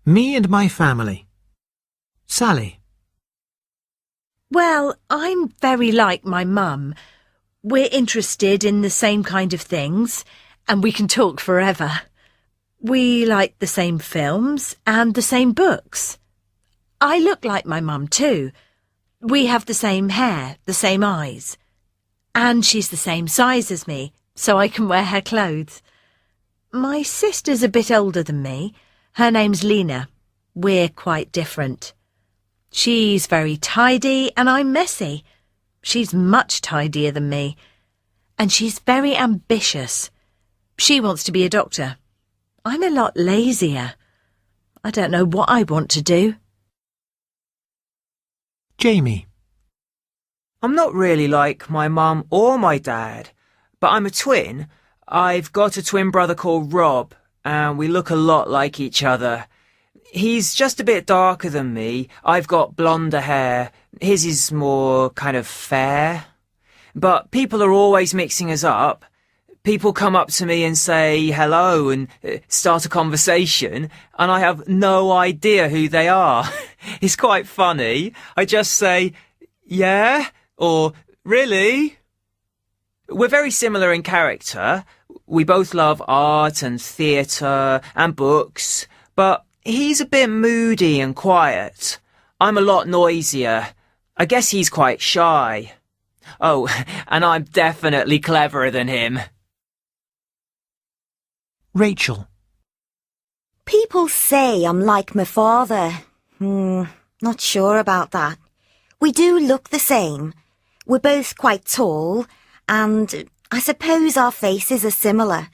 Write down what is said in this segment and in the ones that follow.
Me and my family. Sally. Well, I'm very like my mum. We're interested in the same kind of things, and we can talk forever. We like the same films and the same books. I look like my mum too. We have the same hair, the same eyes. And she's the same size as me, so I can wear her clothes. My sister's a bit older than me. Her name's Lena. We're quite different. She's very tidy and I'm messy. She's much tidier than me. And she's very ambitious. She wants to be a doctor. I'm a lot lazier. I don't know what I want to do. Jamie. I'm not really like my mum or my dad, but I'm a twin. I've got a twin brother called Rob, and we look a lot like each other. He's just a bit darker than me. I've got blonder hair. His is more kind of fair. But people are always mixing us up. People come up to me and say hello and start a conversation, and I have no idea who they are. It's quite funny. I just say, yeah, or really? We're very similar in character. We both love art and theatre and books, but he's a bit moody and quiet. I'm a lot noisier. I guess he's quite shy. Oh, and I'm definitely cleverer than him. Rachel. People say I'm like my father. Not sure about that. We do look the same. We're both quite tall, and I suppose our faces are similar.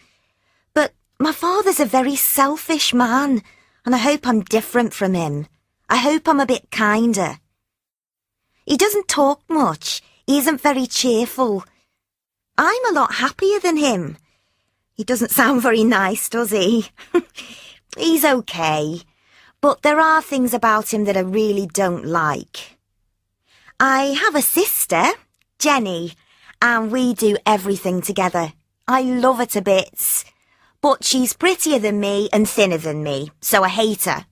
But my father's a very selfish man, and I hope I'm different from him. I hope I'm a bit kinder. He doesn't talk much. He isn't very cheerful. I'm a lot happier than him. He doesn't sound very nice, does he? He's okay, but there are things about him that I really don't like. I have a sister, Jenny, and we do everything together. I love her to bits, but she's prettier than me and thinner than me, so I hate her.